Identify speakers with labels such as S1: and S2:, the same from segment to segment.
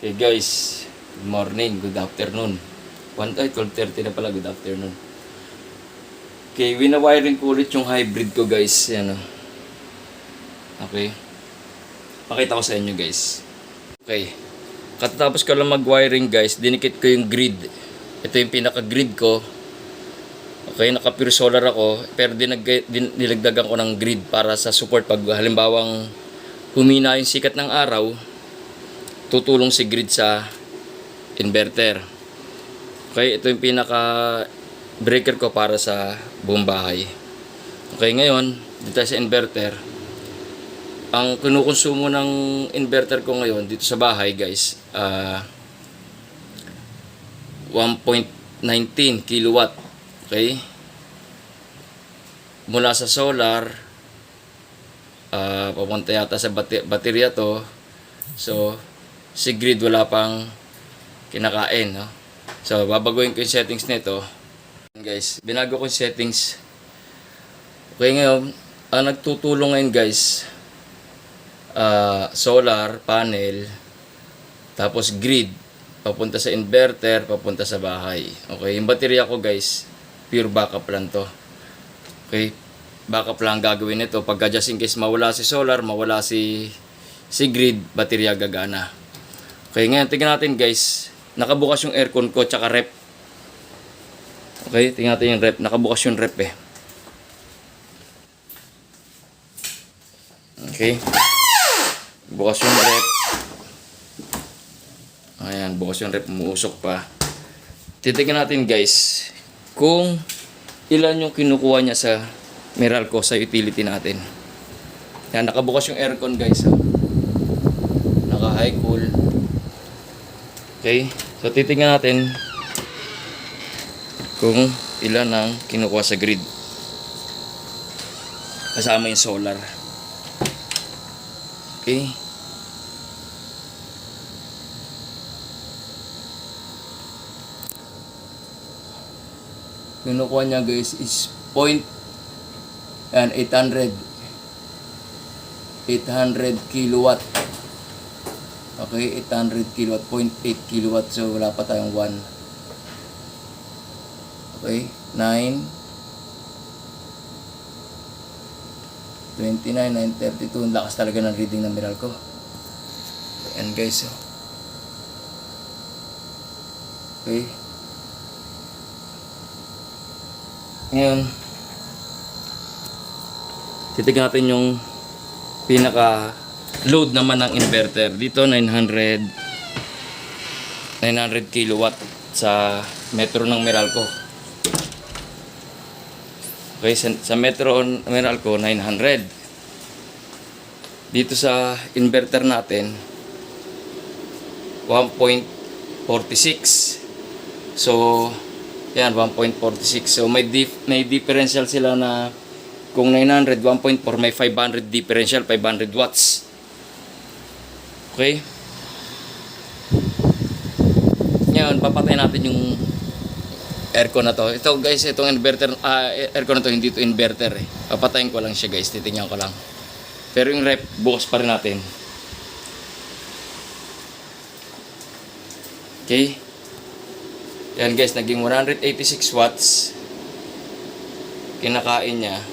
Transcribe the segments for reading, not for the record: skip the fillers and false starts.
S1: Okay guys, good morning, good afternoon. 12:30 na pala, good afternoon. Okay, winawiring ko ulit yung hybrid ko guys. Yan o. Okay. Pakita ko sa inyo guys. Okay. Katatapos ko lang mag-wiring guys, dinikit ko yung grid. Ito yung pinaka-grid ko. Okay, naka-pure solar ako. Pero dinagdagan ko ng grid para sa support pag halimbawang humina yung sikat ng araw. Tutulong si grid sa inverter. Okay, ito yung pinaka breaker ko para sa buong bahay. Okay, ngayon dito sa inverter, ang kinukonsumo ng inverter ko ngayon dito sa bahay guys, 1.19 kilowatt. Okay, mula sa solar papunta yata sa baterya to. So si grid wala pang kinakain, no? So babaguhin ko yung settings nito guys. Binago ko yung settings. Okay, ngayon ang nagtutulong ngayon guys, solar panel, tapos grid papunta sa inverter, papunta sa bahay. Okay, yung baterya ko guys, pure backup lang to. Okay, backup lang gagawin nito pagka just in case mawala si solar, mawala si grid, baterya gagana. Okay, ngayon tingnan natin guys, nakabukas yung aircon ko tsaka rep. Okay, tingnan natin yung rep, nakabukas yung rep eh. Okay, bukas yung rep. Ayan, bukas yung rep, umuusok pa. Titignan natin guys kung ilan yung kinukuha niya sa Meralco sa utility natin. Yan, nakabukas yung aircon guys. Naka high cool. Okay, so titingnan natin kung ilan ang kinukuha sa grid kasama yung solar. Okay, kinukuha niya guys is 800 kilowatt. Okay, 800 kilowatt, 0.8 kilowatt. So wala pa tayong 1. Okay, 9 29, 932. Ang lakas talaga ng reading ng Meralco. Ayan guys. Okay, ngayon titignan natin yung pinaka load naman ng inverter. Dito 900 kilowatt sa metro ng Meralco. Okay, sa metro Meralco 900. Dito sa inverter natin 1.46. So yan, 1.46. So may differential sila na kung 900, 1.4, may 500 differential, 500 watts. Okay? Ngayon, papatay natin yung aircon na to. Ito guys, itong inverter, aircon na to, hindi to inverter eh. Papatayin ko lang siya guys, titingnan ko lang. Pero yung rep, bukas pa rin natin. Okay? Yan guys, naging 186 watts. Kinakain niya.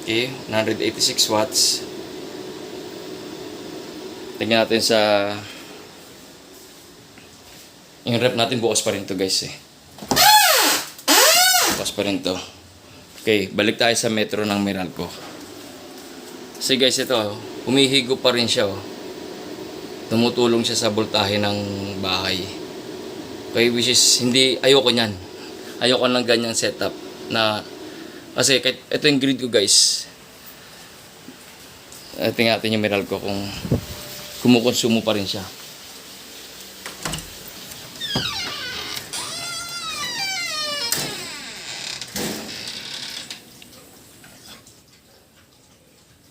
S1: Okay, 186 watts. Tingnan natin sa yung rep natin, bukas pa rin to guys eh. Bukas pa rin to. Okay, balik tayo sa metro ng Meralco. Kasi guys, ito, humihigo pa rin siya oh. Tumutulong siya sa voltahe ng bahay. Okay, which is hindi, ayoko niyan. Ayoko ng ganyang setup na, kasi kahit ito yung grid ko guys. Tingnan natin yung Meralco kung kumukonsumo pa rin siya.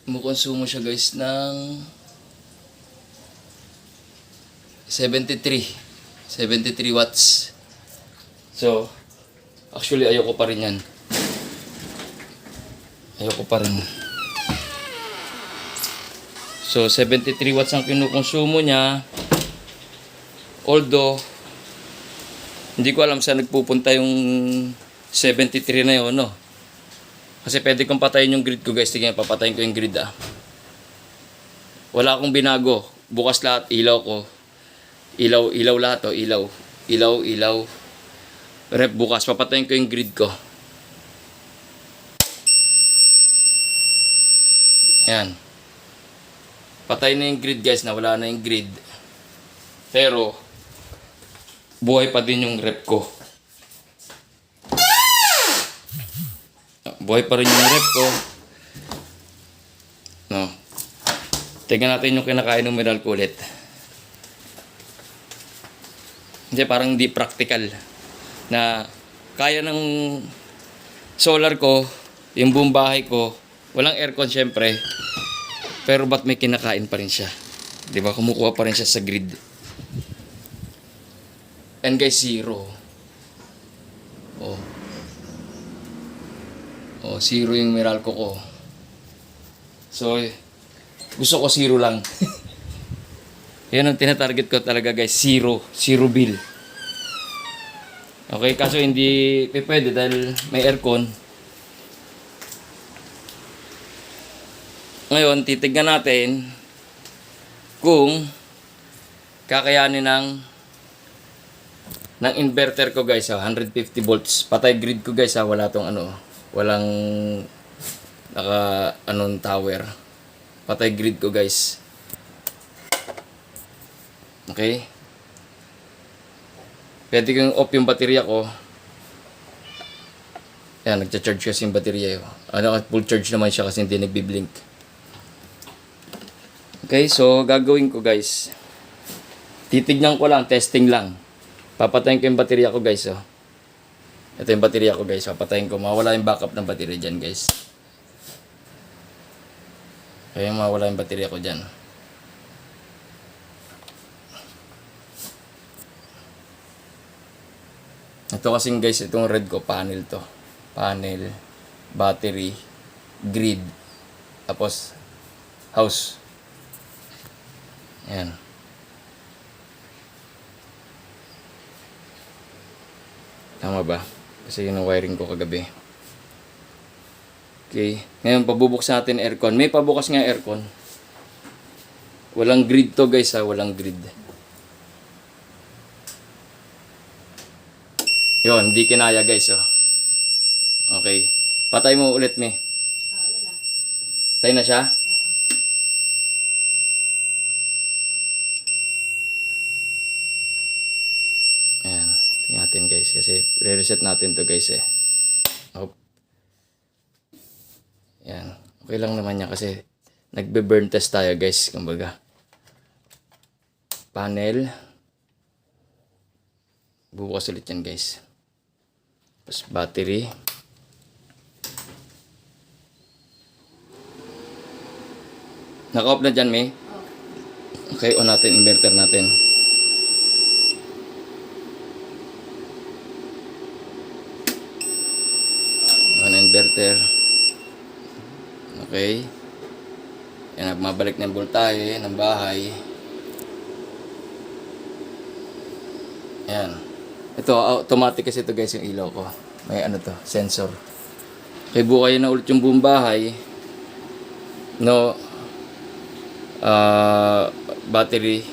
S1: Kumukonsumo siya guys ng 73 watts. So actually ayoko pa rin yan. Ayoko pa rin. So 73 watts ang kinukonsumo niya. Although, hindi ko alam saan nagpupunta yung 73 na yun, no? Kasi pwede kong patayin yung grid ko, guys. Tingnan, papatayin ko yung grid, ah. Wala akong binago. Bukas lahat, ilaw ko. Ilaw lahat, oh. Ilaw. Rep bukas, papatayin ko yung grid ko. Yan. Patay na yung grid, guys. Nawala na yung grid. Pero, buhay pa din yung rep ko. Buhay pa rin yung rep ko. No. Tingnan natin yung kinakain ng mineral ko ulit. Hindi, parang hindi practical. Na kaya ng solar ko, yung buong bahay ko, walang aircon syempre. Pero ba't may kinakain pa rin siya? Di ba? Kumukuha pa rin siya sa grid. And guys, zero. Zero yung Meralco ko. So, gusto ko zero lang. Yan ang tinatarget ko talaga, guys. Zero bill. Okay, kaso hindi pwede dahil may aircon. Ngayon, titignan natin kung kakayanin ng inverter ko, guys, 150 volts. Patay grid ko, guys, wala tong walang tower. Patay grid ko, guys. Okay? Pwede kong off yung baterya ko. Ayan, nagcha-charge kasi yung baterya yun. Full charge naman siya kasi hindi nagbiblink. Okay, so gagawin ko, guys. Titignan ko lang, testing lang. Papatayin ko yung baterya ko, guys, oh. Ito yung baterya ko, guys. Papatayin ko. Mawala yung backup ng baterya dyan, guys. Kaya mawala yung baterya ko dyan. Ito kasing, guys, itong red ko, panel to. Panel, battery, grid, tapos house. Ayan. Tama ba? Kasi yun ang wiring ko kagabi. Okay. Ngayon, pabubuksan natin aircon. May pabukas nga aircon. Walang grid to, guys, walang grid. Yun, hindi kinaya, guys, oh. Okay. Patay mo ulit, me. Patay na siya? Ayan. Tingnan natin, guys, kasi re-reset natin to, guys, eh. Yan. Okay lang naman niya kasi nagbe-burn test tayo, guys. Kumbaga. Panel. Bubukas ulit yan, guys. Tapos battery. Naka-off na dyan, May? Okay, on natin. Inverter natin. On inverter. Okay. Yan, mabalik na yung voltahe ng bahay. Yan. Ito, automatic kasi ito, guys, yung ilaw ko. May sensor. Okay, bukay na ulit yung buong bahay. No, battery.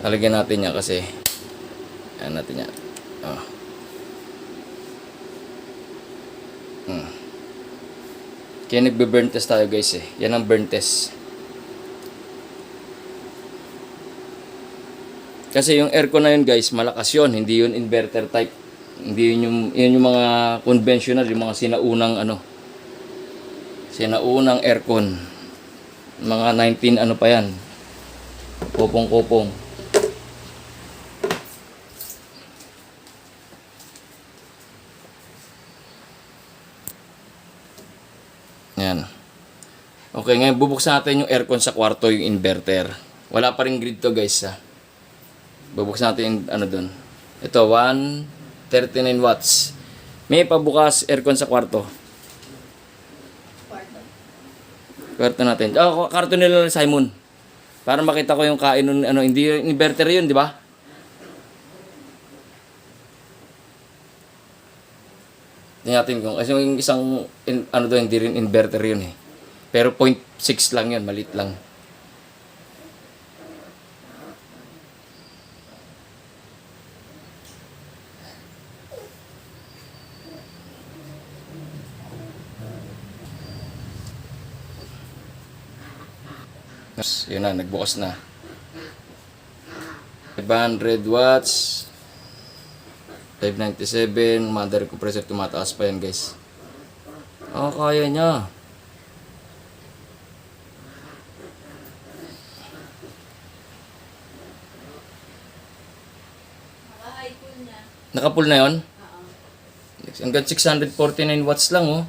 S1: Alagyan natin niya kasi. Yan natin yan. Kaya nagbe-burn test tayo, guys, eh. Yan ang burn test. Kasi yung aircon na yun, guys, malakas yun. Hindi yun inverter type. Hindi yun yung mga conventional, yung mga sinaunang aircon. Mga 19 pa yan. Kopong-kopong. Yan. Okay, ngayon bubuksan natin yung aircon sa kwarto, yung inverter. Wala pa rin grid to, guys, ha. Bubuksan natin yung doon. Ito, 139 watts. May pabukas aircon sa kwarto. Kwarto natin. Kwarto nila Simon. Para makita ko yung kain nun, hindi yung inverter yun, di ba? Tingnan natin kung, kasi yung isang, ano doon, hindi rin inverter yun eh. Pero 0.6 lang yun, maliit lang. Yun na, nagbukas na. 500 watts. 597. Mother compressor, tumataas pa yan guys. Kaya niya. Naka-full na yun? Hanggang 649 watts lang oh.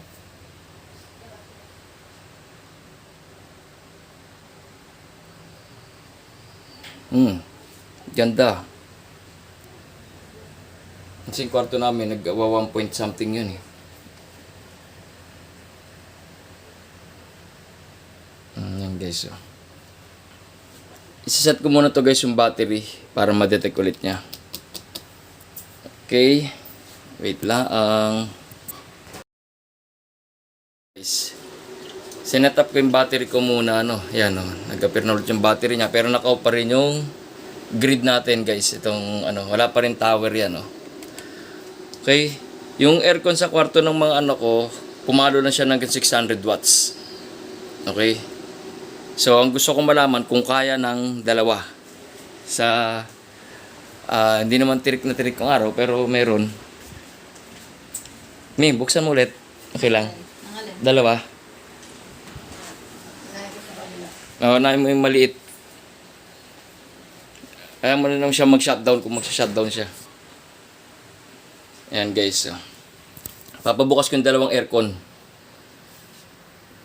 S1: Ganda. Kasi yung kwarto namin, nag-1 point something yun eh. Yan guys oh. Isaset ko muna to guys yung battery para ma-detect ulit niya. Okay. Wait lang. Guys. Sinet up ko yung battery ko muna ano. Yan oh. Nag-appear na ulit yung battery niya pero naka-off pa rin yung grid natin guys. Itong ano, wala pa rin tower yan oh. Okay. Yung aircon sa kwarto ng mga ano ko, pumalo na siya ng 600 watts. Okay. So, ang gusto kong malaman kung kaya ng dalawa. Sa hindi naman tirik na tirik ng araw pero meron. May, buksan mo ulit. Okay lang. Dalawa. Na mo yung maliit. Kaya mo na lang siya mag-shutdown kung mag-shutdown siya. Ayan guys. Papabukas ko yung dalawang aircon.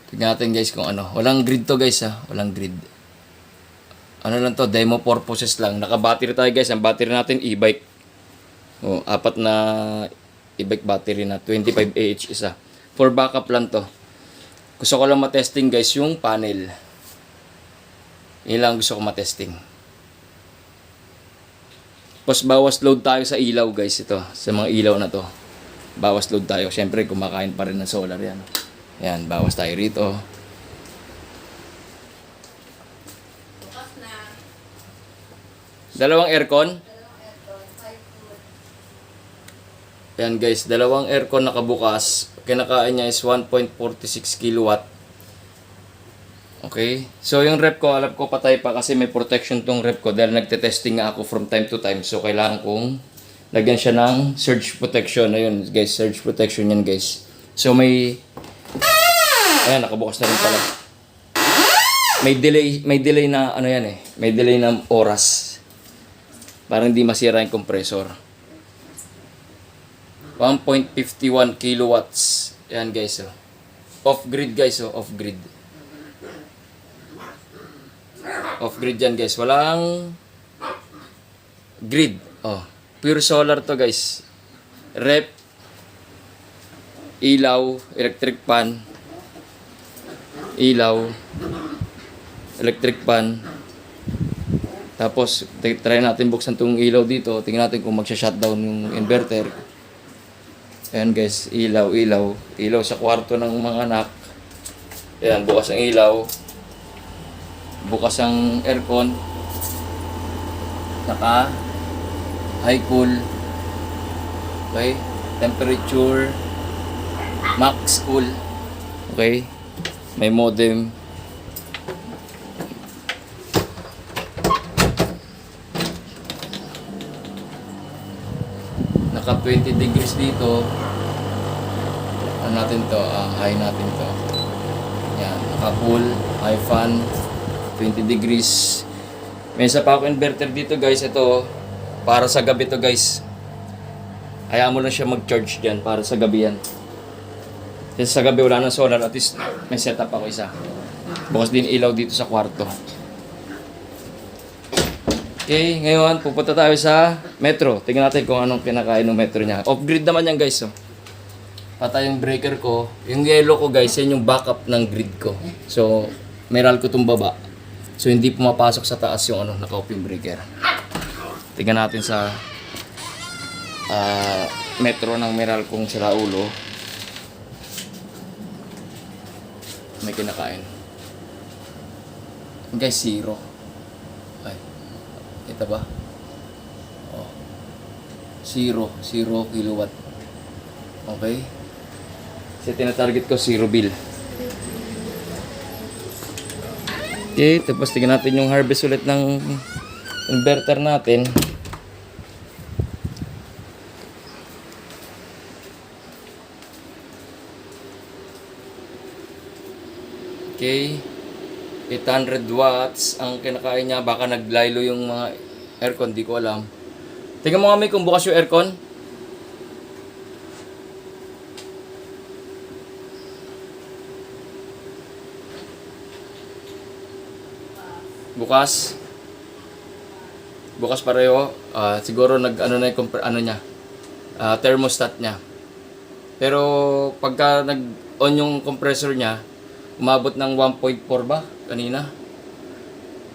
S1: Tignan natin guys kung ano. Walang grid to guys ha. Walang grid. Ano lang to, demo purposes lang. Naka-battery tayo guys. Ang battery natin e-bike. Oh, 4 na e-bike battery na 25 Ah isa. For backup lang to. Gusto ko lang matesting guys yung panel. Yun lang gusto ko matesting. Tapos bawas load tayo sa ilaw guys ito. Sa mga ilaw na to. Bawas load tayo. Siyempre kumakain pa rin ng solar yan. Yan, bawas tayo rito. Dalawang aircon. Yan guys, dalawang aircon nakabukas. Kinakain niya is 1.46 kilowatt. Okay. So yung rep ko, alam ko patay pa kasi may protection tong rep ko dahil nagte-testing nga ako from time to time. So kailangan kong lagyan siya ng surge protection. Ayun guys, surge protection yan guys. So may ayan, nakabukas na rin pala. May delay na ano yan eh. May delay na oras. Para hindi masira yung compressor. 1.51 kilowatts. Ayan guys oh. Off grid guys oh, off grid. Off grid yan guys. Walang grid. Oh, pure solar to guys. Rep, ilaw, electric fan, ilaw, electric fan. Tapos try natin buksan tong ilaw dito. Tingnan natin kung magsha-shutdown yung inverter. Ayan guys, ilaw sa kwarto ng mga anak. Ayan, bukas ang ilaw. Bukas ang aircon. Naka high cool. Okay, temperature max cool. Okay, may modem. Naka 20 degrees dito. Ano natin to? High natin to. Yan, naka full, high fan, 20 degrees. May isa pa ako inverter dito guys. Ito, para sa gabi to guys. Hayaan mo lang siya mag-charge dyan para sa gabi yan. Kasi sa gabi wala ng solar, at least may setup ako isa. Bukas din ilaw dito sa kwarto. Okay, ngayon pupunta tayo sa metro. Tingnan natin kung anong kinakain ng metro niya. Off-grid naman yan guys. Oh. Patay yung breaker ko. Yung yellow ko guys, yan yung backup ng grid ko. So, meral ko itong baba. So, hindi pumapasok sa taas yung ano, naka-off yung breaker. Tingnan natin sa metro ng meral kong siraulo. may kinakain. Guys, 0. Ay, kita ba? Oh. 0 kilowatt. Okay? Kasi tinatarget ko 0 bill. Okay, tapos tingnan natin yung harvest ulit ng inverter natin. Okay, 800 watts ang kinakain niya. Baka naglaylo yung mga aircon, di ko alam. Tingnan mo kami kung bukas yung aircon. Bukas. Bukas pareho. Siguro nag-ano na yung niya. Thermostat niya. Pero pagka nag-on yung compressor niya, umabot ng 1.4 ba kanina?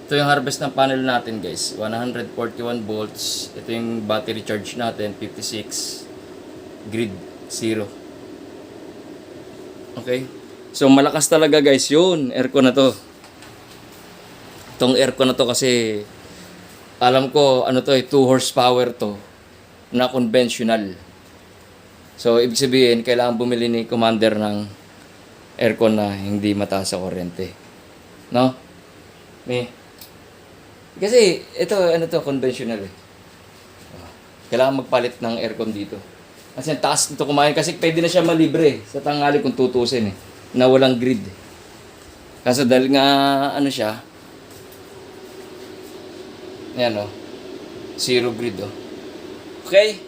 S1: Ito yung harvest ng panel natin guys. 141 volts. Ito yung battery charge natin. 56. Grid 0. Okay. So malakas talaga guys yun. Aircon na to. Itong aircon na to kasi alam ko ano to 2 horsepower to na conventional. So ibig sabihin kailangan bumili ni commander ng aircon na hindi mataas sa kuryente. No? Kasi ito ano to conventional eh. Kailangan magpalit ng aircon dito. Kasi ang taas nito kumain kasi pwede na siya malibre sa tanghali kung tutusin eh. Na walang grid. Kasi dahil nga ano siya ayan o. 0 grid o. Okay?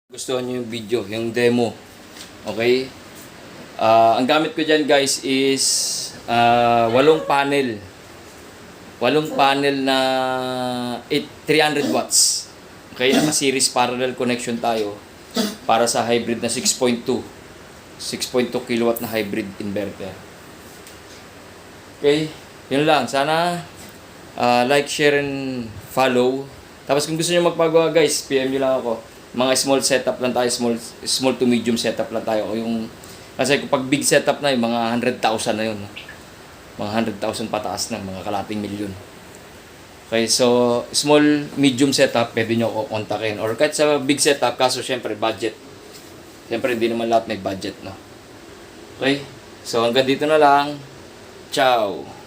S1: Gusto niyo yung video, yung demo. Okay? Ang gamit ko dyan guys is 8 panel. 8 panel na 300 watts. Okay, naka-series parallel connection tayo para sa hybrid na 6.2 kilowatt na hybrid inverter. Okay, yun lang. Sana like, share, and follow. Tapos kung gusto niyo magpagawa guys, PM nyo lang ako. Mga small setup lang tayo, small to medium setup lang tayo. O yung kasi kung pag big setup na yung mga 100,000 na yun. Mga 100,000 pataas na, mga kalating milyon. Okay, so small, medium setup, pwede nyo ako kontakin. Or kahit sa big setup, kaso syempre budget. Syempre hindi naman lahat may budget, no? Okay, so hanggang dito na lang. Ciao!